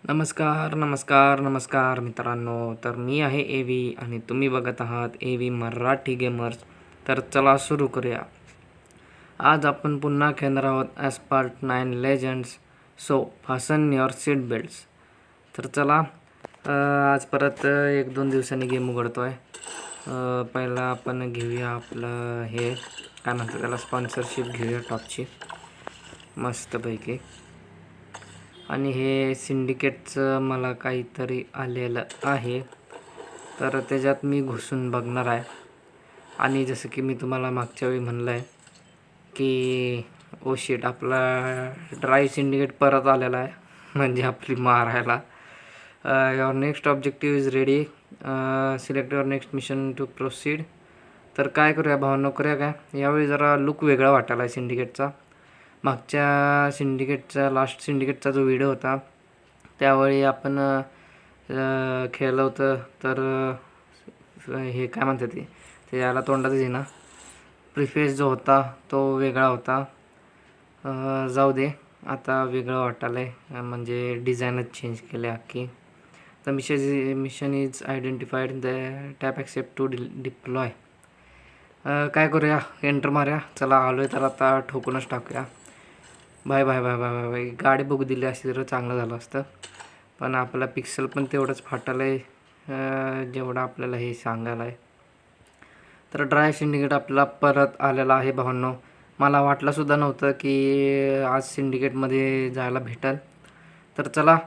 नमस्कार नमस्कार नमस्कार मित्रांनो. तर मी आहे ए व्ही आणि तुम्ही बघत आहात ए व्ही मराठी गेमर्स. तर चला सुरू करूया. आज आपण पुन्हा खेळणार आहोत ॲस्फाल्ट 9 legends. So fasten your seat belts. तर चला आज परत 1-2 दिवसांनी गेम उघडतो आहे. पहिला आपण घेऊया आपलं हे काय म्हणतात त्याला, स्पॉन्सरशिप घेऊया टॉपची मस्तपैकी. आणि हे सिंडिकेटचं मला काहीतरी आलेलं आहे, तर त्याच्यात मी घुसून बघणार आहे. आणि जसं की मी तुम्हाला मागच्या वेळी म्हणलं आहे की ओ शिट, आपला ड्राय सिंडिकेट परत आलेला आहे, म्हणजे आपली मारायला. Your next objective is ready, select your next mission to proceed. तर काय करूया भावना, करूया काय यावेळी जरा लुक वेगळा वाटायला आहे सिंडिकेटचा. मागच्या सिंडिकेटचा लास्ट सिंडिकेटचा जो व्हिडिओ होता त्यावेळी आपण खेळलं होतं, तर हे काय म्हणतात ते याला तोंडातच आहे ना, प्रिफेस जो होता तो वेगळा होता. जाऊ दे, आता वेगळं वाटायला आहे, म्हणजे डिझाईनच चेंज केले अख्खी. The mission is identified, the tap accept to deploy. काय करूया, एंटर मारूया. चला आलो आहे तर आता ठोकूनच टाकूया. Bye bye bye bye bye bye. गाडी बघू दिली असती तर चांगलं झालं असतं, पण आपला पिक्सल पण तेवढंच फाटलं आहे जेवढं आपल्याला हे सांगायला आहे. तर ड्राय सिंडिकेट आपल्याला परत आलेला आहे भावांनो. मला वाटलंसुद्धा नव्हतं की आज सिंडिकेटमध्ये जायला भेटेल. तर चला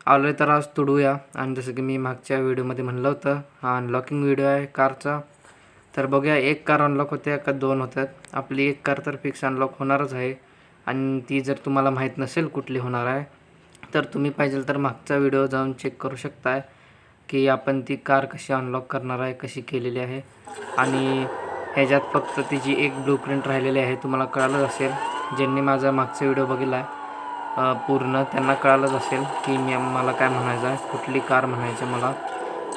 आलो आहे तर आज तुडूया. आणि जसं की मी मागच्या व्हिडिओमध्ये म्हणलं होतं, हा अनलॉकिंग व्हिडिओ आहे कारचा. तर बघूया, एक कार अनलॉक होते का 2 होतात. आपली एक कार तर फिक्स अनलॉक होणारच आहे, आणि ती जर तुम्हाला माहीत नसेल कुठली होणार आहे तर तुम्ही पाहिजे तर मागचा व्हिडिओ जाऊन चेक करू शकताय की आपण ती कार कशी अनलॉक करणार आहे, कशी केलेली आहे. आणि ह्याच्यात फक्त तिची एक ब्लूप्रिंट राहिलेली आहे, तुम्हाला कळालंच असेल. ज्यांनी माझा मागचा व्हिडिओ बघितला आहे पूर्ण, त्यांना कळालंच असेल की मला काय म्हणायचं आहे, कुठली कार म्हणायची मला.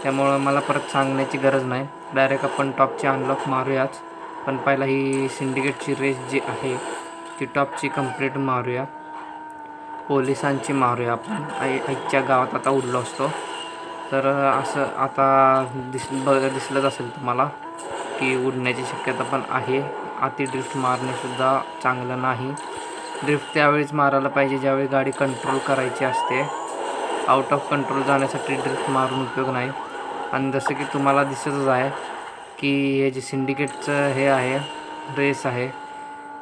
त्यामुळं मला परत सांगण्याची गरज नाही, डायरेक्ट आपण टॉपची अनलॉक मारूयाच. पण पहिला ही सिंडिकेटची रेस जी आहे ती टॉपची कंप्लीट मारूया, पोलिसांची मारूया आपण. आईच्या गावात आता उडलो असतो तर असं आता दिसलंच असेल तुम्हाला की उडण्याची शक्यता पण आहे. अति ड्रिफ्ट मारणेसुद्धा चांगलं नाही. ड्रिफ्ट त्यावेळीच मारायला पाहिजे ज्यावेळी गाडी कंट्रोल करायची असते. आउट ऑफ कंट्रोल जाण्यासाठी ड्रिफ्ट मारून उपयोग नाही. आणि जसं की तुम्हाला दिसतच आहे की हे जे सिंडिकेटचं हे आहे, रेस आहे,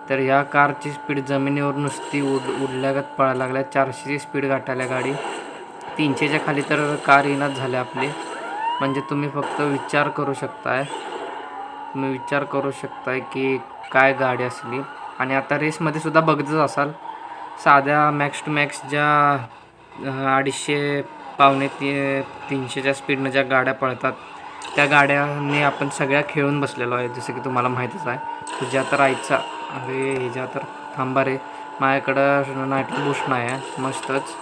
तर ह्या कारची स्पीड जमिनीवर नुसती उडल्यागत पळायला लागल्या. 400ची स्पीड गाठायला गाडी, 300च्या खाली तर कार येणंच झाले आपली. म्हणजे तुम्ही फक्त विचार करू शकताय की काय गाडी असली. आणि आता रेसमध्ये सुद्धा बघतच असाल, साध्या मॅक्स टू मॅक्स ज्या 250 पावणे 300च्या स्पीडनं ज्या गाड्या पळतात त्या गाड्याने आपण सगळ्या खेळून बसलेलो आहे, जसं की तुम्हाला माहीतच आहे. तुझ्या तर आईचा, अरे ह्याच्या तर थांबा रे, माझ्याकडं नायट्रो बूस्ट नाही आहे मस्तच.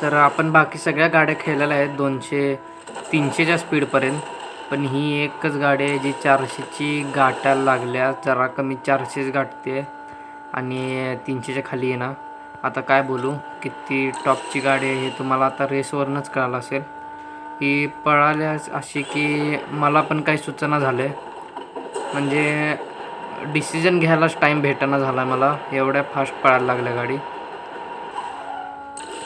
तर आपण बाकी सगळ्या गाड्या खेळलेल्या आहेत 200-300च्या स्पीडपर्यंत, पण ही एकच गाडी आहे जी 400ची गाठायला लागल्या. जरा कमी 400च गाठते आणि 300च्या खाली आहे ना. आता काय बोलू, किती टॉपची गाडी आहे हे तुम्हाला आता रेसवरूनच कळालं असेल. ही पळाल्यास अशी की मला पण काही सूचना झाले, म्हणजे डिसिजन घ्यायलाच टाईम भेटेना झाला मला, एवढ्या फास्ट पळायला लागल्या गाडी.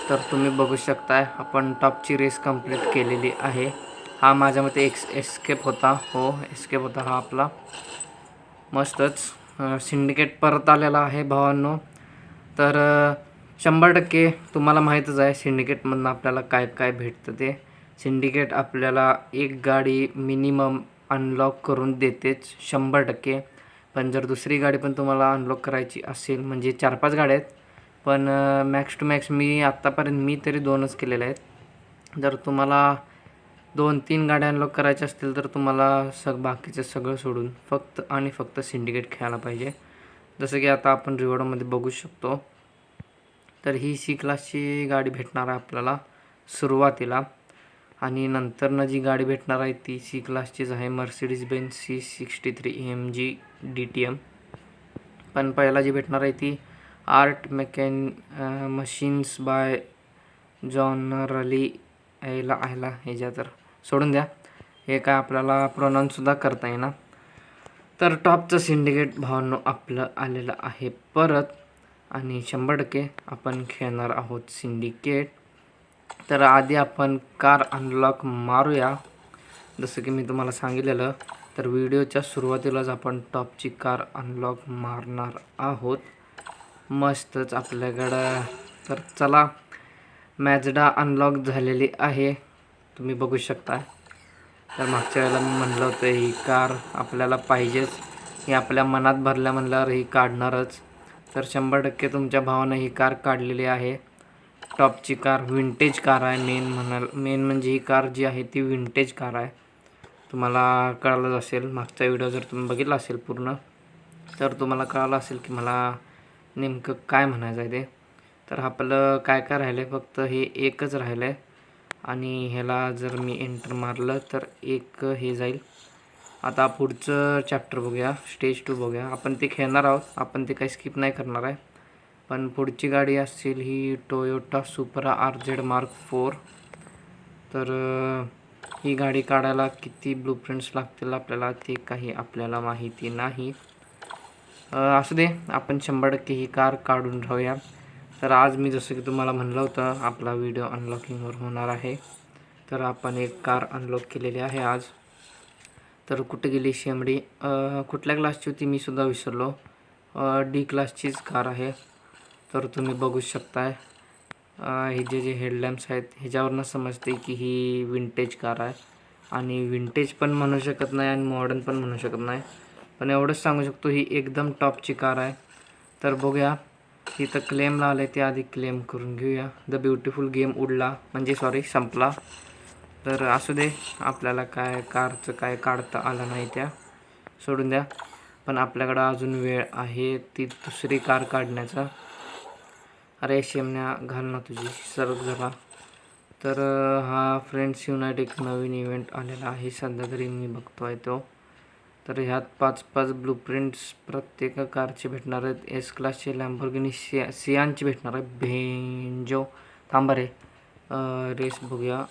तर तुम्ही बघू शकताय आपण टॉपची रेस कंप्लीट केलेली आहे. हा माझ्या मते एस्केप होता, हो एस्केप होता हा आपला. मस्तच सिंडिकेट परत आलेला आहे भावांनो. तर 100% तुम्हाला माहीतच आहे सिंडिकेटमधून आपल्याला काय काय भेटतं ते. सिंडिकेट आपल्याला एक गाडी मिनिमम अनलॉक करून देतेच 100%. पण जर दुसरी गाडी पण तुम्हाला अनलॉक करायची असेल, म्हणजे 4-5 गाड्या आहेत, पण मॅक्स टू मॅक्स मी आत्तापर्यंत मी तरी 2च केलेल्या आहेत. जर तुम्हाला 2-3 गाड्या अनलॉक करायच्या असतील तर तुम्हाला बाकीचं सगळं सोडून फक्त आणि फक्त सिंडिकेट खेळायला पाहिजे. जसं की आता आपण रिवॉर्डमध्ये बघू शकतो. तर ही सी क्लासची गाडी भेटणार आहे आपल्याला सुरुवातीला, आणि नंतरनं जी गाडी भेटणार आहे ती सी क्लासचीच आहे, Mercedes Benz C63 AMG DTM. पण पहिला जी भेटणार आहे ती आर्ट मशीन्स बाय जॉनरली आयला ह्याच्या तर सोडून द्या, हे काय आपल्याला प्रोनाऊन्ससुद्धा करता येईना. तर टॉपचं सिंडिकेट भावांनो आपलं आलेलं आहे परत, आणि 100% आपण खेळणार आहोत सिंडिकेट. तर आधी आपण कार अनलॉक मारूया. जसं की मी तुम्हाला सांगितलेलं, तर व्हिडिओच्या सुरुवातीलाच आपण टॉपची कार अनलॉक मारणार आहोत. मस्तच आपल्याकडं. तर चला, मॅजडा अनलॉक झालेली आहे, तुम्ही बघू शकता. तर मागच्या वेळेला मी म्हणलं होतं ही कार आपल्याला पाहिजेच, ही आपल्या मनात भरल्या म्हणल्यावर ही काढणारच. तर 100% तुमच्या भावानं ही कार काढलेली आहे. टॉपची कार विंटेज कार आहे. मेन म्हणजे ही कार जी आहे ती विंटेज कार आहे. तुम्हाला कळालंच असेल, मागचा व्हिडिओ जर तुम्ही बघितला असेल पूर्ण, तर तुम्हाला कळालं असेल की मला नेमकं काय म्हणायचं आहे ते. तर आपलं काय काय राहिलं आहे, फक्त हे एकच राहिलं आहे. आणि ह्याला जर मी एंटर मारलं तर एक हे जाईल. आता पुढचं चॅप्टर बघूया, स्टेज 2 बघूया. आपण ते खेळणार आहोत, आपण ते काही स्किप नाही करणार आहे. पण पुढची गाडी असेल ही टोयोटा सुपरा RZ Mark 4. तर ही गाडी काढायला किती ब्लूप्रिंट्स लागतील आपल्याला ते काही आपल्याला माहिती नाही. असू दे, आपण 100% ही कार काढून राहूया. तर आज मी जसं की तुम्हाला म्हणलं होतं आपला व्हिडिओ अनलॉकिंगवर होणार आहे. तर आपण एक कार अनलॉक केलेली आहे आज. तर कुठे गेली शेमडी, कुठल्या क्लासची होती मी सुद्धा विसरलो. D क्लासचीच कार आहे. तर तुम्ही बघू शकताय, हे जे हेडलॅम्प्स आहेत ह्याच्यावरनं समजते की ही विंटेज कार आहे. आणि विंटेज पण म्हणू शकत नाही आणि मॉडर्न पण म्हणू शकत नाही, पण एवढंच सांगू शकतो ही एकदम टॉपची कार आहे. तर बघूया, इथं क्लेमला आलं आहे ते आधी क्लेम करून घेऊया. द ब्युटिफुल गेम उडला, म्हणजे सॉरी संपला. तर असू दे, आपल्याला काय कारचं काय काढता आलं नाही त्या सोडून द्या. पण आपल्याकडं अजून वेळ आहे ती दुसरी कार काढण्याचा. अरे शेमण्या घाल ना तुझी सरक जरा. तर हा फ्रेंड्स युनाइट एक नवीन इव्हेंट आलेला आहे सध्या तरी मी बघतो आहे तो. तर ह्यात 5-5 ब्लूप्रिंट्स प्रत्येक कारचे भेटणार आहेत. एस क्लासचे लॅम्बोर्गिनी सियानची भेटणार आहे. भेंजो थांबा रे, रेस बघूया.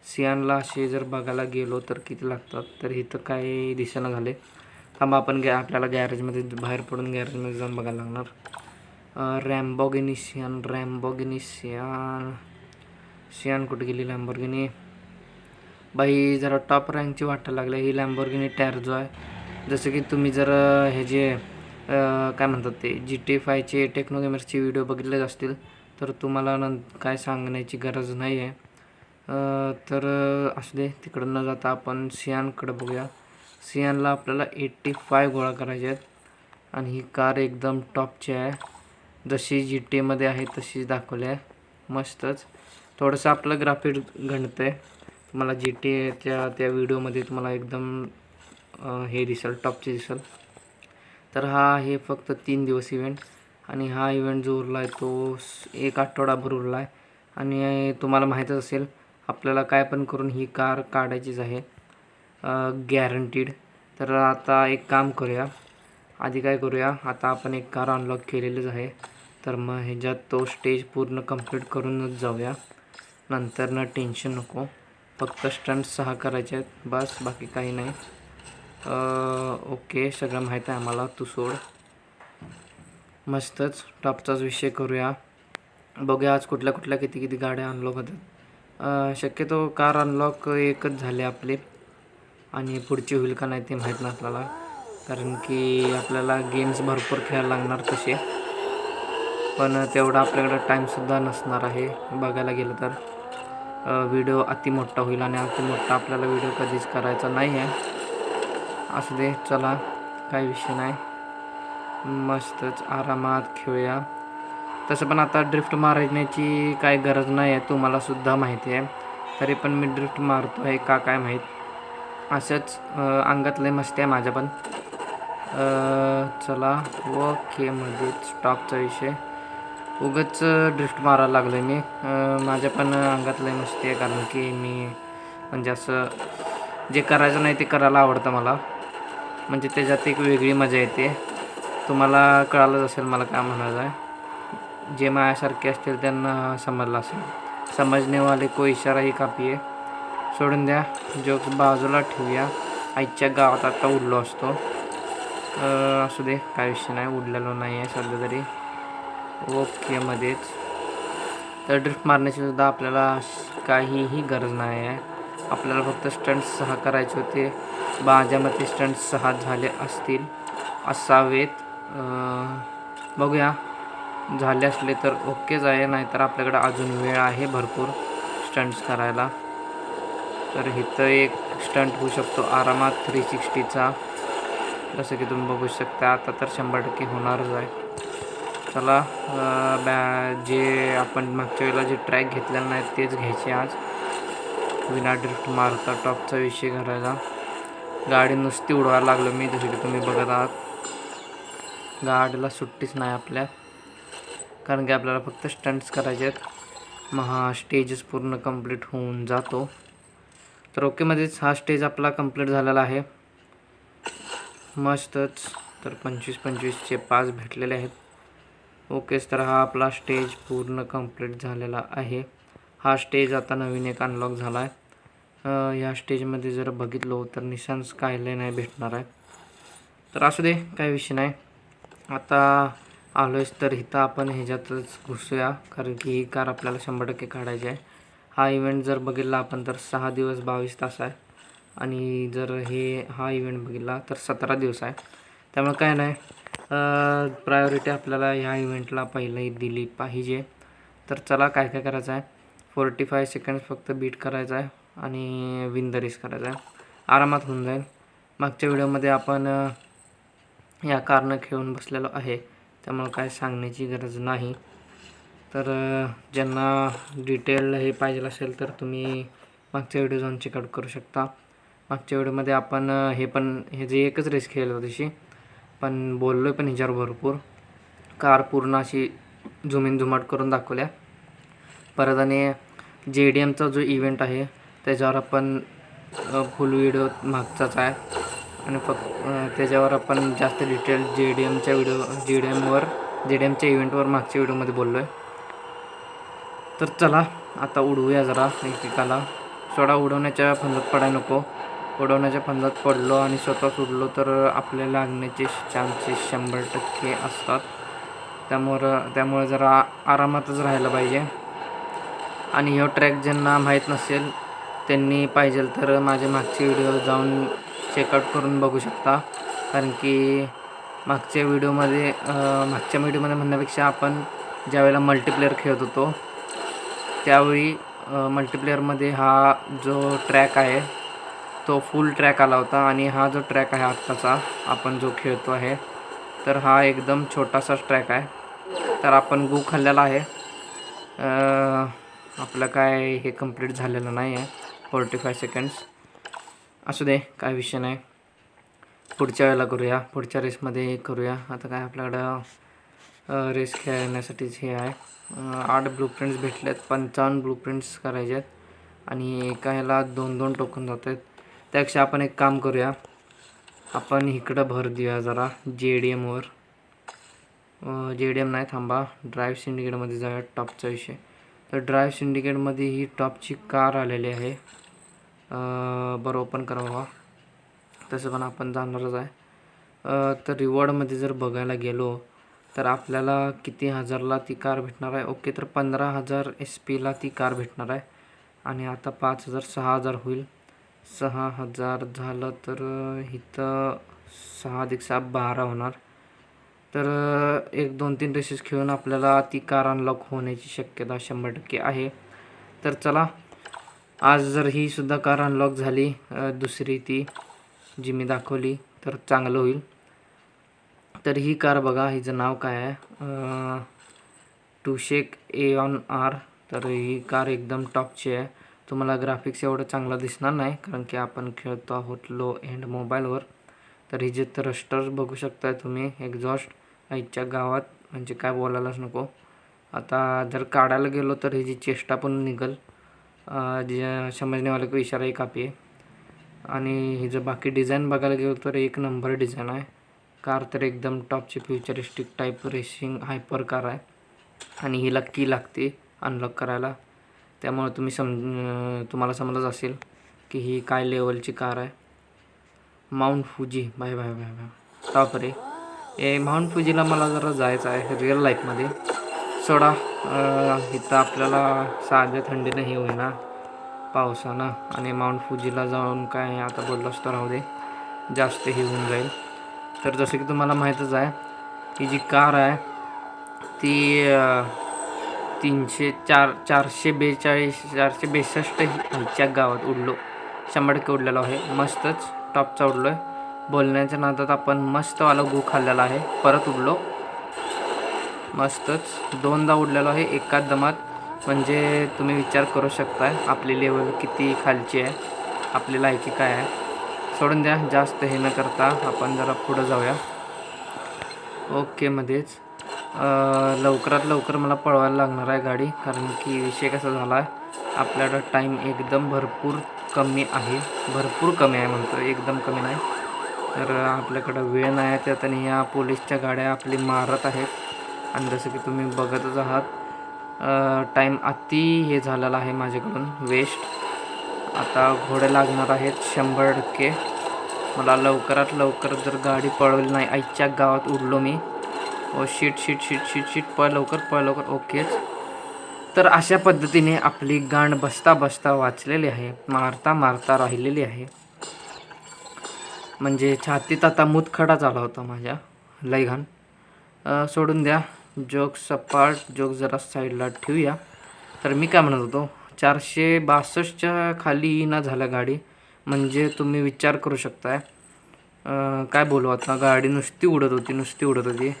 सियानला असे जर बघायला गेलो तर किती लागतात, तर इथं काही दिसेना झाले. थांबा, आपण आपल्याला गॅरेजमध्ये बाहेर पडून गॅरेजमध्ये जाऊन बघायला लागणार. लॅम्बोर्गिनी सियान कुठे गेली लॅम्बोर्गिनी बाई. जरा टॉप रँकची वाटायला लागली ही लॅम्बोर्गिनी टॅर्झो आहे. जसं की तुम्ही जर हे जे काय म्हणतात ते GTA 5चे टेक्नो गेमर्सचे व्हिडिओ बघितलेच असतील, तर तुम्हाला काय सांगण्याची गरज नाही आहे. तर असू दे, तिकडं न जाता आपण सियानकडे बघूया. सियानला आपल्याला 85 गोळा करायचे आहेत. आणि ही कार एकदम टॉपची आहे, जशी GTAमध्ये आहे तशीच दाखवली आहे. मस्तच. थोडंसं आपलं ग्राफिक घडतं आहे, तुम्हाला GTAच्या त्या व्हिडिओमध्ये तुम्हाला एकदम हे दिसेल, टॉपचे दिसेल. तर हा हे फक्त 3 दिवस इव्हेंट, आणि हा इव्हेंट जो उरला आहे तो 1 आठवडाभर उरला आहे. आणि तुम्हाला माहीतच असेल आपल्याला काय पण करून ही कार काढायचीच आहे, गॅरंटीड. तर आता एक काम करूया, आधी काय करूया, आता आपण एक कार अनलॉक केलेलीच आहे. तर मग ह्याच्यात तो स्टेज पूर्ण कंप्लीट करूनच जाऊया, नंतर ना टेन्शन नको. फक्त स्टंट्स 6 करायचे आहेत बस, बाकी काही नाही. ओके, सगळं माहीत आहे आम्हाला, तू सोड. मस्तच, टॉपचाच विषय करूया. बघूया आज कुठल्या कुठल्या किती गाड्या अनलॉक होतात. शक्यतो कार अनलॉक एकच झाली आपली, आणि पुढची होईल का नाही ते माहीत नाही आपल्याला, कारण की आपल्याला गेम्स भरपूर खेळायला लागणार तसे. पण तेवढा आपल्याकडं टाईमसुद्धा नसणार आहे बघायला गेलं तर. व्हिडिओ अति मोठा होईल, आणि अति मोठा आपल्याला व्हिडिओ कधीच करायचा नाही आहे. असू दे, चला काही विषय नाही, मस्तच आरामात खेळूया. तसं पण आता ड्रिफ्ट मारण्याची काय गरज नाही आहे, तुम्हालासुद्धा माहिती आहे. तरी पण मी ड्रिफ्ट मारतो आहे का काय माहीत, असंच अंगात लय मस्ती आहे माझ्या पण. चला ओके, मध्येच टॉपचा विषय उगाच ड्रिफ्ट मारायला लागलो आहे मी. माझ्या पण अंगात लय मस्ती आहे, कारण की मी म्हणजे असं जे करायचं नाही ते करायला आवडतं मला, म्हणजे त्याच्यात एक वेगळी मजा येते. तुम्हाला कळालंच असेल मला काय म्हणायचं आहे. जे माझ्यासारखे असतील त्यांना समजलं असेल. समजणे वाले को इशारा ही काफी आहे. सोडून द्या, जोक्स बाजूला ठेवूया. आईच्या गावात आता उडलो असतो. असू दे, काय विषय नाही, उडलेलो नाही आहे सध्या तरी. ओके मध्येच. तर ड्रिफ्ट मारण्याची सुद्धा आपल्याला काहीही गरज नाही आहे. आपल्याला फक्त स्टंट्स 6 करायचे होते. माझ्या मते स्टंट्स 6 झाले असावेत. बघूया, झाले असले तर ओकेच आहे, नाहीतर आपल्याकडे अजून वेळ आहे भरपूर स्टंट्स करायला. तर इथं एक स्टंट होऊ शकतो आरामात 360चा, जसं की तुम्ही बघू शकता. आता तर 100% होणारच आहे. चला, जे आपण मागच्या वेळेला जे ट्रॅक घेतलेला नाही तेच घ्यायचे आज. विना ड्रिफ्ट मारता टॉपचा विषय करायला. गाडी नुसती उडवायला लागलो मी, जसं की तुम्ही बघत आहात. गाडीला सुट्टीच नाही आपल्या, कारण की आपल्याला फक्त स्टंट्स करायचे आहेत. मग हा स्टेजच पूर्ण कंप्लीट होऊन जातो. तर ओकेमध्येच हा स्टेज आपला कंप्लीट झालेला आहे. मस्तच. तर 25-25चे 5 भेटलेले आहेत. ओकेच. तर हा आपला स्टेज पूर्ण कंप्लीट झालेला आहे. हा स्टेज आता नवीन एक अनलॉक झाला आहे. या स्टेजमध्ये जर बघितलो तर निशान स्कायलाईन नाही भेटणार आहे. तर असू दे, काही विषय नाही. आता आलोयच तर इथं आपण ह्याच्यातच घुसूया, कारण की ही कार आपल्याला 100% काढायची आहे. हा इव्हेंट जर बघितला आपण तर 6 दिवस 22 तास आहे, आणि जर हा इव्हेंट बघितला तर 17 दिवस आहे. त्यामुळे काय नाही, प्रायोरिटी आपल्याला ह्या इव्हेंटला पहिली दिली पाहिजे. तर चला, काय काय करायचं आहे. 45 सेकंड्स फक्त बीट करायचं आहे आणि विन द रेस करायचा आहे. आरामात होऊन जाईल. मागच्या व्हिडिओमध्ये आपण या कारनं खेळून बसलेलो आहे, त्यामुळे काय सांगण्याची गरज नाही. तर ज्यांना डिटेल हे पाहिजे असेल तर तुम्ही मागच्या व्हिडिओ जाऊन चेकआउट करू शकता. मागच्या व्हिडिओमध्ये आपण हे जे एकच रेस खेळलो होती तशी, पण बोललो पण ह्याच्यावर भरपूर. कार पूर्ण अशी झुमीन झुमाट करून दाखवल्या. परत आणि JDMचा जो इव्हेंट आहे त्याच्यावर आपण फुल व्हिडिओ मागचाच आहे, आणि फक्त त्याच्यावर आपण जास्त डिटेल JDMच्या इव्हेंटवर मागच्या व्हिडिओमध्ये बोललो आहे. तर चला, आता उडवूया जरा एकेकाला. सोडा, उडवण्याच्या फंदात पडाय नको. उडवण्याच्या फंदात पडलो आणि स्वतःच उडलो तर आपल्याला लागण्याचे चान्सेस 100% असतात. त्यामुळे जरा आरामातच राहायला पाहिजे. आणि ह्यो ट्रॅक ज्यांना माहीत नसेल त्यांनी पाहिजे तर माझे मागचे व्हिडिओ जाऊन चेकआउट करून बघू शकता. कारण की मागच्या व्हिडिओमध्ये म्हणण्यापेक्षा आपण ज्यावेळेला मल्टीप्लेअर खेळत होतो त्यावेळी मल्टीप्लेअरमध्ये हा जो ट्रॅक आहे तो फुल ट्रॅक आला होता, आणि हा जो ट्रॅक आहे आत्ताचा आपण जो खेळतो आहे तर हा एकदम छोटासाच ट्रॅक आहे. तर आपण गू खाल्लेला आहे. आपलं काय हे कंप्लीट झालेलं नाही आहे 45 सेकंड्स. असू दे, काय विषय नाही. पुढच्या वेळेला करूया, पुढच्या रेसमध्ये करूया. आता काय आपल्याकडं रेस खेळण्यासाठीच हे आहे. 8 ब्लूप्रिंट्स भेटलेत. 55 ब्लूप्रिंट्स करायचे आहेत, आणि एका ह्याला 2-2 टोकन जात आहेत. त्यापेक्षा आपण एक काम करूया, आपण इकडं भर देऊया जरा JDMवर. JDM नाही, थांबा, ड्राईव्ह सिंडिकेटमध्ये जाऊया. टॉपचा विषय. तर ड्राईव्ह सिंडिकेटमध्ये ही टॉपची कार आलेली आहे. बरं, ओपन करावा. तसं पण आपण जाणारच आहे. तर रिवॉर्डमध्ये जर बघायला गेलो तर आपल्याला किती हजारला ती कार भेटणार आहे. ओके, तर 15,000 SP ती कार भेटणार आहे, आणि आता 5,000 6,000 होईल. 6,000 झालं तर इथं 6 + 12 होणार. तर 1-2-3 रेसेस खेळून आपल्याला ती कार अनलॉक होण्याची शक्यता 100% आहे. तर चला, आज जर ही सुद्धा कार अनलॉक झाली, दुसरी ती जी मी दाखवली, तर चांगलं होईल. तर ही कार बघा, हिचं नाव काय आहे, टुशेक एऑन R. तर ही कार एकदम टॉपची आहे. तुम्हाला ग्राफिक्स एवढं चांगलं दिसणार नाही, कारण की आपण खेळतो आहोत लो एंड मोबाईलवर. तर ही जे थ्रस्टर्स बघू शकता तुम्ही, एक्झॉस्ट आईच्या गावात, म्हणजे काय बोलायलाच नको. आता जर काढायला गेलो तर ही जी चेष्टा पण निघल. जे समजण्यावाले को इशारा ही काफी आहे. आणि ही जर बाकी डिझाईन बघायला गेलो तर एक नंबर डिझाईन आहे. कार तर एकदम टॉपची futuristic type racing hyper car आहे. आणि हिला की लागते अनलॉक करायला. त्यामुळे तुम्हाला समजत असेल की ही काय लेवलची कार आहे. Mount Fuji bye bye bye bye top रे. माउंट फुजीला मला जरा जायचं आहे रिअल लाईफमध्ये. सोडा इथं आपल्याला साध्या थंडीनं हे होईना पावसानं, आणि माउंट फुजीला जाऊन काय आता बोललो असतो राहू दे, जास्त हे होऊन जाईल. तर जसं की तुम्हाला माहीतच आहे ही जी कार आहे ती 462 ह्याच्या गावात उडलो. 100% उडलेलो आहे. मस्तच टॉपचा उडलो आहे. बोलण्याच्या नादात आपण मस्तवाला गू खाल्लेला आहे. परत उडलो. मस्तच 2दा उडलेलो आहे एकाच दमात. म्हणजे तुम्ही विचार करू शकता आपली लेवल किती खालची आहे, आपली लायकी काय आहे. सोडून द्या, जास्त हे न करता आपण जरा पुढं जाऊया. ओके मध्येच लवकरात लवकर मला पळवायला लागणार आहे गाडी, कारण की विषय कसा झाला आहे, आपल्याला टाईम एकदम भरपूर कमी आहे. भरपूर कमी आहे म्हणतो, एकदम कमी नाही. तर आपल्याकडं वेळ नाही आहे त्यात, आणि या पोलीसच्या गाड्या आपली मारत आहेत. आणि जसं की तुम्ही बघतच आहात टाईम अति हे झालेला आहे माझ्याकडून वेस्ट. आता घोडे लागणार आहेत 100%. मला लवकरात लवकर जर गाडी पळवली नाही, आईच्या गावात उडलो मी. Oh shit shit shit shit shit, पळ लवकर पळ लवकर. ओकेच. तर अशा पद्धतीने आपली गांड बसता बसता वाचलेली आहे, मारता मारता राहिलेली आहे. म्हणजे छातीत आता मुतखडा झाला होता माझ्या, लय घाण. सोडून द्या, जोक सपाट, जोक जरा साईडला ठेवूया. तर मी काय म्हणत होतो, 462च्या खाली ना झाल्या गाडी. म्हणजे तुम्ही विचार करू शकताय काय बोलू आता, गाडी नुसती उडत होती, नुसती उडत होती.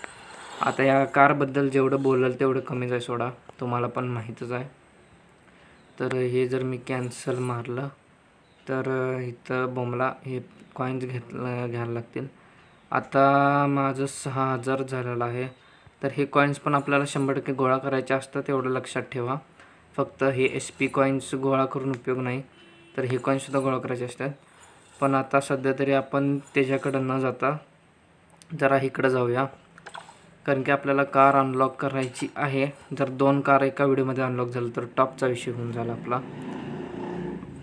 आता या कारबद्दल जेवढं बोलाल तेवढं कमीच आहे सोडा, तुम्हाला पण माहीतच आहे. तर हे जर मी कॅन्सल मारलं तर इथं बोंबला हे कॉईन्स घ्यायला लागतील. आता माझं 6000 झालेलं आहे. तर हे कॉईन्स पण आपल्याला 100% गोळा करायचे असतात, तेवढं लक्षात ठेवा. फक्त हे SP कॉईन्स गोळा करून उपयोग नाही, तर हे कॉईन्ससुद्धा गोळा करायचे असतात. पण आता सध्या तरी आपण त्याच्याकडं न जाता जरा इकडं जाऊया, कारण की आपल्याला कार अनलॉक करायची आहे. जर 2 कार एका व्हिडिओमध्ये अनलॉक झालं तर टॉपचा विषय होऊन झाला आपला.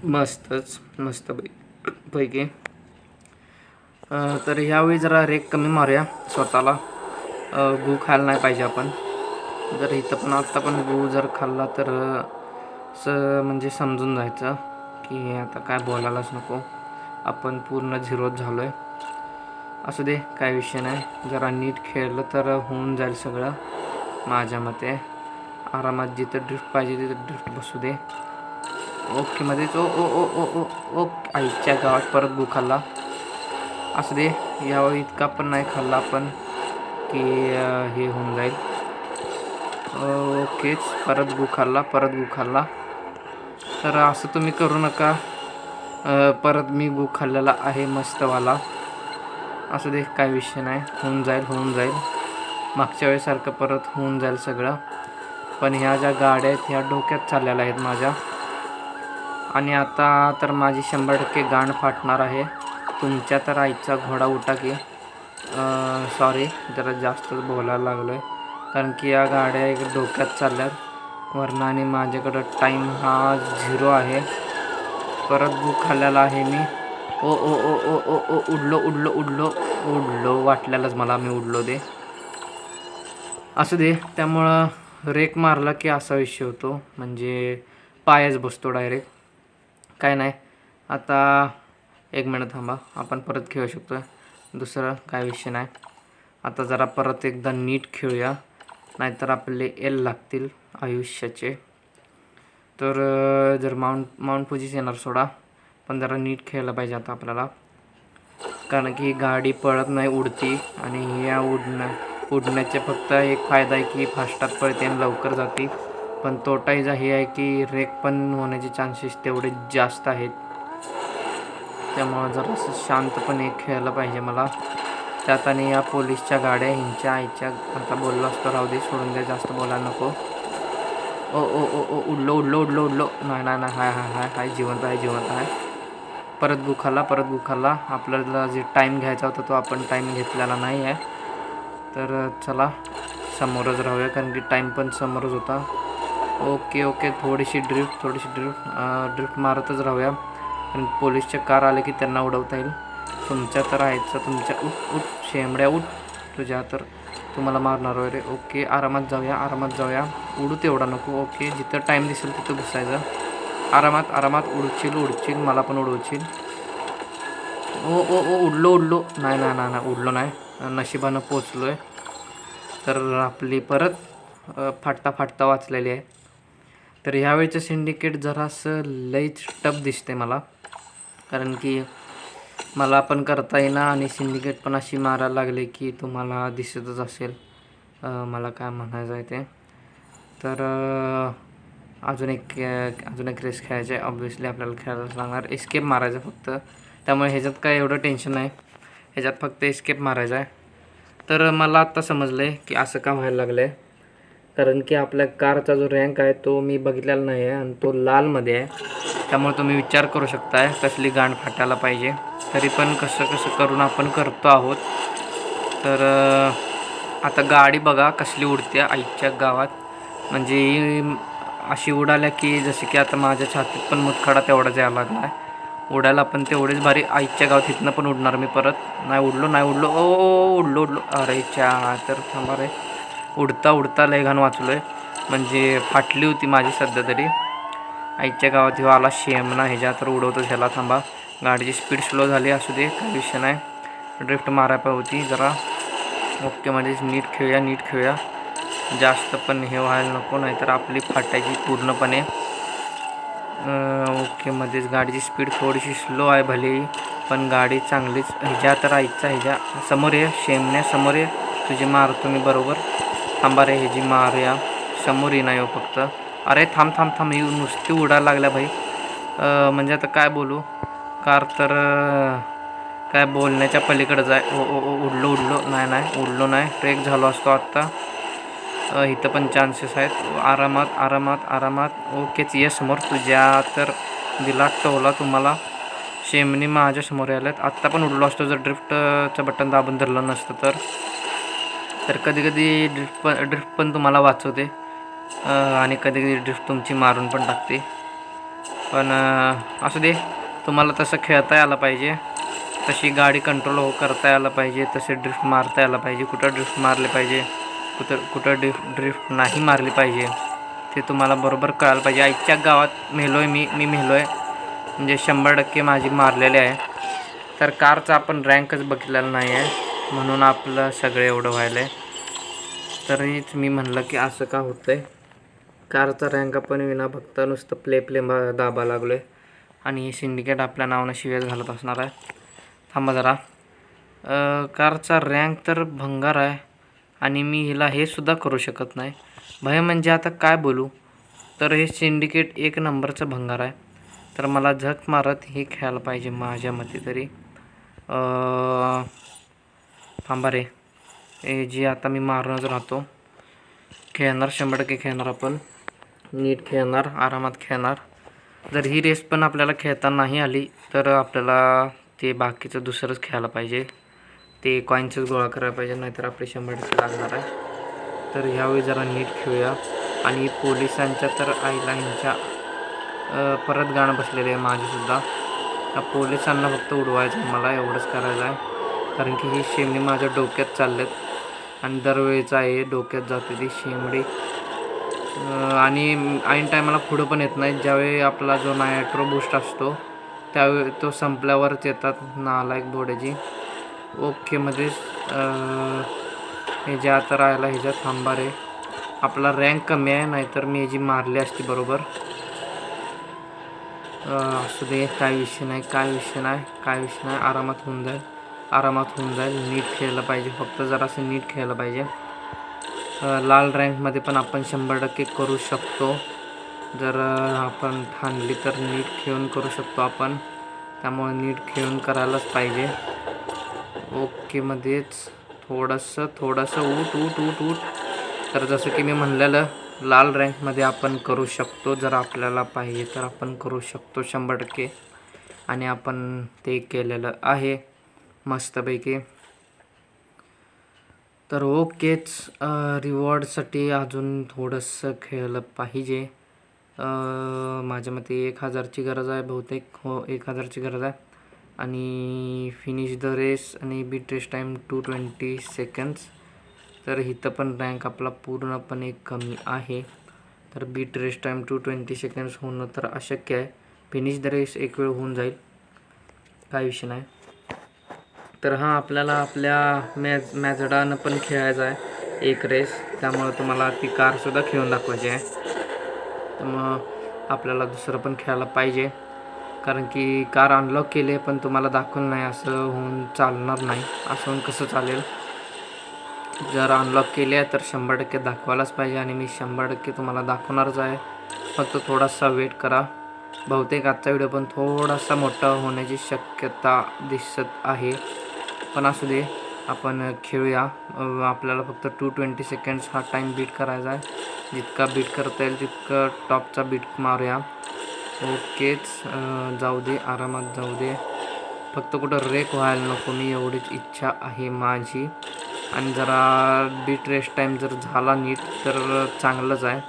मस्तच मस्त पैकी. तर ह्यावेळी जरा रेक कमी मारूया स्वतःला. गू खायला नाही पाहिजे आपण. जर इथं पण आत्ता पण गू जर खाल्ला तर म्हणजे समजून जायचं की आता काय बोलायलाच नको, आपण पूर्ण झिरोच झालो आहे. असू दे, काय विषय नाही. जरा नीट खेळलं तर होऊन जाईल सगळं माझ्या मते. आरामात जिथं ड्रिफ्ट पाहिजे तिथं ड्रिफ्ट बसू दे. ओके मध्येच. ओ ओ ओ ओ ओ ओ आईच्या गावात परत गू खाल्ला. असू दे, यावेळी इतका पण नाही खाल्ला आपण की हे होऊन जाईल. ओकेच, परत गू खाल्ला, परत गू खाल्ला. तर असं तुम्ही करू नका. परत मी गू खाल्लेला आहे मस्तवाला. असू दे, काय विषय नाही, होऊन जाईल होऊन जाईल. मागच्या वेळेसारखं परत होऊन जाईल सगळं. पण ह्या ज्या गाड्या आहेत ह्या डोक्यात चाललेल्या आहेत माझ्या, आणि आता तर माझी 100% गांड फाटणार आहे. तुमच्या तर आईचा घोडा उठा की. सॉरी, जरा जास्त बोलायला लागलो आहे, कारण की या गाड्या एक डोक्यात चालल्यात वरनं, आणि माझ्याकडं टाईम हा 0 आहे. परत गू खाल्लेला आहे मी. ओ ओ ओ ओ ओ ओ उडलो उडलो उडलो उडलो, वाटलेलंच मला मी उडलो ते. असू दे, त्यामुळं रेक मारला की असा विषय होतो, म्हणजे पायच बसतो डायरेक्ट. काय नाही, आता 1 मिनिट थांबा, आपण परत खेळू शकतो. दुसरं काय विषय नाही. आता जरा परत एकदा नीट खेळूया, नाहीतर आपले एल लागतील आयुष्याचे. तर जर माउंट फुजीच येणार सोडा, पण जरा नीट खेळायला पाहिजे आता आपल्याला, कारण की गाडी पळत नाही, उडती. आणि या उडण्याचे फक्त एक फायदा आहे की फास्टात पळते आणि लवकर जाते. पण तोटा हिचा हे आहे की रेक पण होण्याचे चान्सेस तेवढे जास्त आहेत. त्यामुळं जरासं शांतपणे खेळायला पाहिजे मला. त्यात आणि या पोलीसच्या गाड्या ह्यांच्या आईच्या, आता बोललो असतो राहू दे, सोडून द्या, जास्त बोलायला नको. ओ ओ ओ ओ उडलो उडलो उडलो उडलो. नाही नाही नाही, हाय हाय हाय हाय, जिवंत आहे जिवंत आहे. परत गू खाल्ला, परत गू खाल्ला. आपल्याला जे टाईम घ्यायचा होता तो आपण टाईम घेतलेला नाही आहे. तर चला, समोरच राहूया कारण की टाईम पण समोरच होता. ओके ओके, थोडीशी ड्रिफ्ट मारतच राहूया कारण पोलीसच्या कार आले की त्यांना उडवता येईल. तुमच्या तर आहेच, तुमच्या उठ उठ शेंबड्या उठ, तुझ्या तर तुम्हाला मारणार वगैरे. ओके, आरामात जाऊया. उडू तेवढा नको. ओके, जिथं टाईम दिसेल तिथं घुसायचं. आरामात उडशील, मला पण उडवशील. ओ ओ ओ उडलो. नाही उडलो नाही, नशिबानं पोचलो आहे. तर आपली परत फाटता वाचलेली आहे. तर ह्यावेळचं सिंडिकेट जरासं लईच टफ दिसते मला, कारण की मला पण करता येईना आणि सिंडिकेट पण अशी मारायला लागले की तुम्हाला दिसतच असेल मला काय म्हणायचं आहे ते. तर अजून एक रेस खेळायचं आहे. ऑब्व्हियसली आपल्याला खेळायलाच लागणार. एस्केप मारायचं फक्त, त्यामुळे ह्याच्यात काय एवढं टेन्शन नाही. ह्याच्यात फक्त एस्केप मारायचा आहे. तर मला आत्ता समजलं आहे की असं का व्हायला लागलं आहे, कारण की आपल्या कारचा जो रँक आहे तो मी बघितलेला नाही आहे आणि तो लालमध्ये आहे. त्यामुळे तुम्ही विचार करू शकताय कसली गांड फाटायला पाहिजे. तरी पण कसं करून आपण करतो आहोत. तर आता गाडी बघा कसली उडते आईच्या गावात, म्हणजे अशी उडाल्या की जसे की आता माझ्या छातीत पण मुतखडा तेवढाच यायला लागला आहे. उडायला पण तेवढेच भारी आईच्या गावात. इथनं पण उडणार मी परत. नाही उडलो. उडलो. अरे तर थांबा रे. उडता लय घाण वाचलो आहे, म्हणजे फाटली होती माझी सध्या तरी. आईच्या गावात ह्यो आला शेमना, ह्याच्या तर उडवतो ह्याला. थांबा, गाडीची स्पीड स्लो झाली, असू दे काही विषय नाही. ड्रिफ्ट मारायला होती जरा. ओके, म्हणजे नीट खेळूया. जास्त पण हे व्हायला नको, नाहीतर आपली फाटायची पूर्णपणे. ओके, मध्येच गाडीची स्पीड थोडीशी स्लो आहे भले, पण गाडी चांगलीच. ह्याच्या समोर ये शेमण्या, समोर ये, तुझी मारतो मी बरोबर. थांबा रे, ह्याची मारूया. समोर ये नाही हो फक्त. अरे थांब ही नुसती उडायला लागल्या भाई. म्हणजे आता काय बोलू, कार तर काय बोलण्याच्या पलीकडंच आहे. उडलो. नाही उडलो नाही, ट्रेक झालो असतो आत्ता. इथं पण चान्सेस आहेत. आरामात. ओकेच, ये समोर. तुझ्या तर दिला टोला तुम्हाला. शेमनी माझ्या समोर आल्यात. आत्ता पण उडलो असतो जर ड्रिफ्टचं बटन दाबून धरलं नसतं तर कधी ड्रिफ्ट पण तुम्हाला वाचवते आणि कधी ड्रिफ्ट तुमची मारून पण टाकते. पण असू दे, तुम्हाला तसं खेळता यायला पाहिजे, तशी गाडी कंट्रोल करता यायला पाहिजे, तसे ड्रिफ्ट मारता यायला पाहिजे. कुठं ड्रिफ्ट मारले पाहिजे, कुठं ड्रिफ्ट नाही मारली पाहिजे ते तुम्हाला बरोबर कळायला पाहिजे. आईच्या गावात मेलो आहे मी मेलो आहे, म्हणजे 100% माझी मारलेले आहे. तर कारचा आपण रँकच बघितलेला नाही आहे, म्हणून आपलं सगळं एवढं व्हायलं आहे. तरीच मी म्हणलं की असं का होतं आहे. कारचा रँक आपण विना फक्त नुसतं प्ले दाबा लागलो आहे आणि हे सिंडिकेट आपल्या नावानं शिव्याच घालत असणार आहे. थांबा जरा. कारचा रँक तर भंगार आहे आणि मी हिला हे सुद्धा करू शकत नाही भय, म्हणजे आता काय बोलू. तर हे सिंडिकेट एक नंबरचं भंगार आहे. तर मला झक मारत हे खेळायला पाहिजे माझ्या मते तरी. थांबा रे, हे जी आता मी मारूनच राहतो. खेळणार 100% खेळणार, आपण नीट खेळणार, आरामात खेळणार. जर ही रेस पण आपल्याला खेळता नाही आली तर आपल्याला ते बाकीचं दुसरंच खेळायला पाहिजे. ते कॉईन्सच गोळा करायला पाहिजे, नाहीतर आपले 100% लागणार आहे. तर ह्यावेळी जरा नीट खेळूया. आणि पोलिसांच्या तर आईला ह्यांच्या परत गाणं बसलेलं आहे माझीसुद्धा. त्या पोलिसांना फक्त उडवायचं आहे मला, एवढंच करायचं आहे. कारण की ही शेमणी माझ्या डोक्यात चाललेत आणि दरवेळेचं आहे डोक्यात जाते ती शेमडी. आणि ऐन टायमाला पुढं पण येत नाही. ज्यावेळी आपला जो नायट्रो बूस्ट असतो त्यावेळी तो संपल्यावरच येतात नालायक बोड्याची. ओके, मध्येच हे जे आता राहायला ह्याच्यात. थांबा रे, आपला रँक कमी आहे, नाहीतर मी ह्याची मारली असती बरोबर. असू दे, काय विषय नाही. आरामात होऊन जाईल. नीट खेळलं पाहिजे, फक्त जरासं नीट खेळलं पाहिजे. लाल रँकमध्ये पण आपण 100% करू शकतो. जर आपण ठाणली तर नीट खेळून करू शकतो आपण, त्यामुळे नीट खेळून करायलाच पाहिजे. ओके, मध्येच थोडंसं उठ. तर जसं की मी म्हणलेलं, लाल रँकमध्ये आपण करू शकतो. जर आपल्याला पाहिजे तर आपण करू शकतो 100%, आणि आपण ते केलेलं आहे मस्तपैकी. तर ओकेच, रिवॉर्डसाठी अजून थोडंसं खेळलं पाहिजे. माझ्या मते 1000ची गरज आहे बहुतेक. हो, 1000ची गरज आहे. आणि फिनिश द रेस आणि बीट रेस टाईम 220 सेकंड्स. तर इथं पण रँक आपला पूर्णपणे कमी आहे. तर बीट रेस टाईम 220 सेकंड्स होणं तर अशक्य आहे. फिनिश द रेस एक वेळ होऊन जाईल, काय विषय नाही. तर हा आपल्याला आपल्या मॅझडानं पण खेळायचा आहे एक रेस, त्यामुळं तुम्हाला ती कारसुद्धा खेळून दाखवायची आहे. तर मग आपल्याला दुसरं पण खेळायला पाहिजे, कारण की कार अनलॉक केली आहे पण तुम्हाला दाखवलं नाही असं होऊन चालणार नाही. असं होऊन कसं चालेल? जर अनलॉक केली आहे तर 100% दाखवायलाच पाहिजे आणि मी 100% तुम्हाला दाखवणारच आहे. फक्त थोडासा वेट करा. बहुतेक आजचा व्हिडिओ पण थोडासा मोठा होण्याची शक्यता दिसत आहे, पण असू दे, आपण खेळूया. आपल्याला फक्त 220 सेकंड्स हा टाईम बीट करायचा आहे. जितका बीट करता येईल तितकं टॉपचा बीट मारूया. ओकेच, जाऊ दे, आरामात जाऊ दे. फक्त कुठं रेक व्हायला नको, मी एवढीच इच्छा आहे माझी. आणि जरा बीट रेस टाईम जर झाला नीट तर चांगलंच आहे.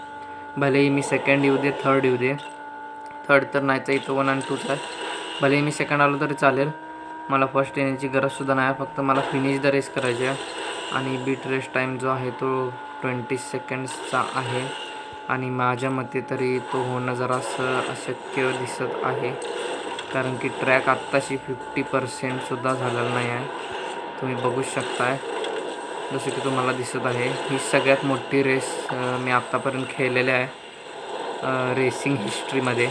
भलेही मी सेकंड येऊ दे, थर्ड येऊ दे. थर्ड तर नाही तर इथं 1 आणि 2च आहे. भलेही मी सेकंड आलो तरी चालेल, मला फर्स्ट येण्याची गरजसुद्धा नाही. फक्त मला फिनिश द रेस करायची आहे. आणि बीट रेस टाईम जो आहे तो 20 सेकंड्सचा आहे. आणि माझ्या मते तरी तो होणं जरासं अशक्य दिसत आहे, कारण की ट्रॅक आत्ताशी 50%सुद्धा झालेला नाही आहे. तुम्ही बघू शकताय, जसं की तुम्हाला दिसत आहे. ही सगळ्यात मोठी रेस मी आत्तापर्यंत खेळलेली आहे रेसिंग हिस्ट्रीमध्ये.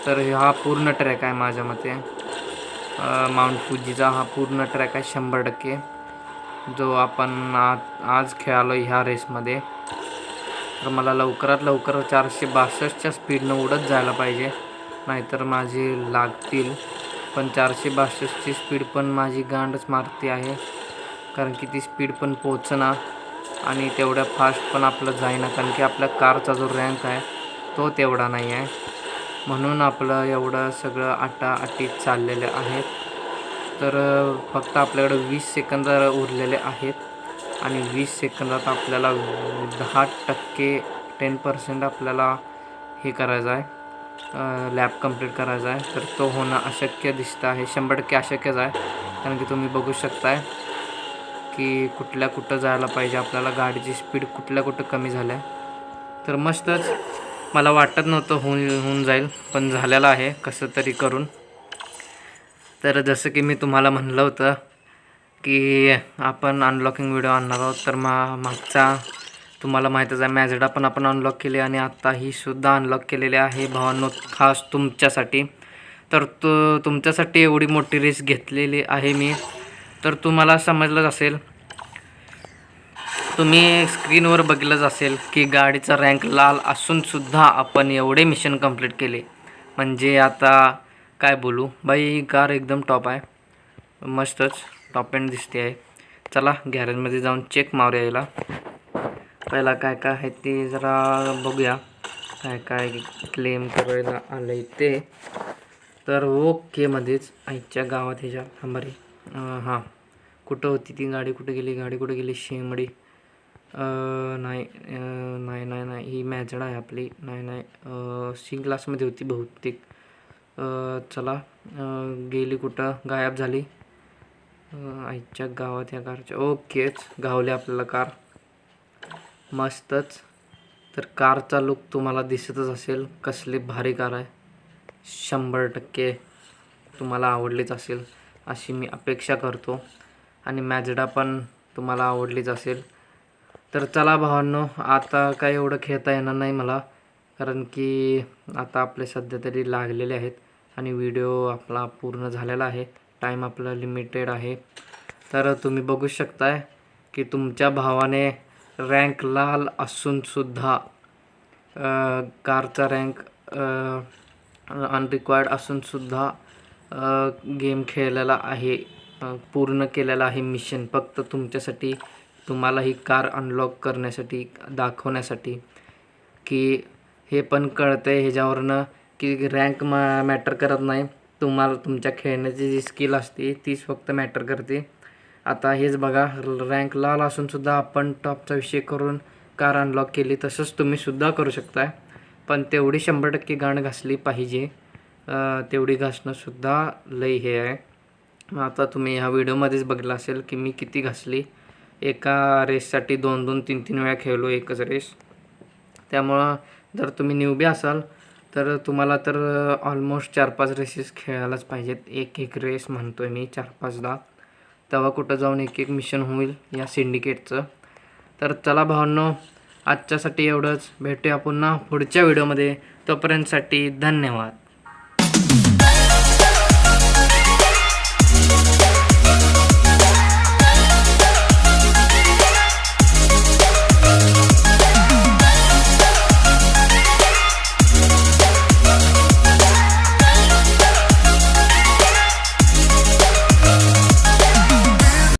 तर हा पूर्ण ट्रॅक आहे माझ्या मते. माउंट फुजीचा हा पूर्ण ट्रॅक आहे 100%, जो आपण आज खेळालो ह्या रेसमध्ये. तर मला लवकरात लवकर 462च्या स्पीडनं उडत जायला पाहिजे, नाहीतर माझे लागतील. पण 462ची स्पीड पण माझी गांडच मारती आहे, कारण की ती स्पीड पण पोचना आणि तेवढ्या फास्ट पण आपलं जाईना, कारण की आपल्या कारचा जो रँक आहे तो तेवढा नाही आहे. म्हणून आपलं एवढं सगळं आटाआटीत चाललेले आहेत. तर फक्त आपल्याकडे 20 सेकंद उरलेले आहेत आणि 20 सेकंदात आपल्याला 10%, 10% आपल्याला हे करायचं आहे, लॅप कंप्लीट करायचा आहे. तर तो होणं अशक्य दिसतं आहे, 100% अशक्यच आहे. कारण की तुम्ही बघू शकताय की कुठं जायला पाहिजे आपल्याला, गाडीची स्पीड कुठं कमी झाल्या. तर मस्तच, मला वाटत नव्हतं होऊन जाईल, पण झालेलं आहे कसं तरी करून. तर जसं की मी तुम्हाला म्हणलं होतं की आपण अनलॉकिंग व्हिडिओ आणणार आहोत, तर मागचा तुम्हाला माहीतच आहे मॅझडा पण आपण अनलॉक केली आणि आत्ता ही सुद्धा अनलॉक केलेली आहे भावांनो, खास तुमच्यासाठी. तर तुमच्यासाठी एवढी मोठी रेस घेतलेली आहे मी. तर तुम्हाला समजलंच असेल, तुम्ही स्क्रीनवर बघितलंच असेल की गाडीचा रँक लाल असूनसुद्धा आपण एवढे मिशन कंप्लीट केले. म्हणजे आता काय बोलू बाई, ही कार एकदम टॉप आहे, मस्तच टॉप एंड दिसते आहे. चला गॅरेजमध्ये जाऊन चेक मारूया याला. पहिला काय काय आहे ते जरा बघूया, काय काय क्लेम करायला आलं आहे ते. तर ओकेमध्येच आईच्या गावात ह्याच्या थांबारी, हां, कुठं होती ती गाडी, कुठे गेली शेमडी. नाही नाही नाही नाही ही मॅझडा आहे आपली. नाही सी क्लासमध्ये होती बहुतेक. चला, गेली कुठं, गायब झाली आईच्या गावात या कारच्या. ओकेच, गावले आपल्याला कार, मस्तच. तर कारचा लुक तुम्हाला दिसतच असेल, कसली भारी कार आहे. 100% तुम्हाला आवडलीच असेल अशी मी अपेक्षा करतो, आणि मॅझडा पण तुम्हाला आवडलीच असेल. तर चला भावांनो, आता काय एवढं खेळता येणार नाही मला, कारण की आता आपले सध्या तरी लागलेले आहेत आणि व्हिडिओ आपला पूर्ण झालेला आहे. टाईम आपला लिमिटेड आहे. तर तुम्ही बघू शकताय की तुमच्या भावाने रँक लाल असूनसुद्धा, कारचा रँक अनरिक्वायर्ड असूनसुद्धा गेम खेळलेला आहे, पूर्ण केलेला आहे मिशन, फक्त तुमच्यासाठी, तुम्हाला ही कार अनलॉक करण्यासाठी, दाखवण्यासाठी. की हे पण कळतं आहे ह्याच्यावरनं की रँक मॅटर करत नाही, तुम्हाला तुमच्या खेळण्याची जी स्किल असते तीच फक्त मॅटर करते. आता हेच बघा, रँक लाल असूनसुद्धा आपण टॉपचा विषय करून कार अनलॉक केली. तसंच तुम्हीसुद्धा करू शकताय, पण तेवढी 100% गांड घासली पाहिजे. तेवढी घासणंसुद्धा लई हे आहे. आता तुम्ही ह्या व्हिडिओमध्येच बघितलं असेल की मी किती घासली. एका रेससाठी 2-2, 3-3 वेळा खेळलो एकच रेस. त्यामुळं जर तुम्ही न्यूबी असाल तर तुम्हाला तर ऑलमोस्ट 4-5 रेसेस खेळायलाच पाहिजेत. एक रेस म्हणतो आहे मी 4-5दा, तेव्हा कुठं जाऊन एक मिशन होईल या सिंडिकेटचं. तर चला भावांनो, आजच्यासाठी एवढंच. भेटूया पुन्हा पुढच्या व्हिडिओमध्ये. तोपर्यंतसाठी धन्यवाद.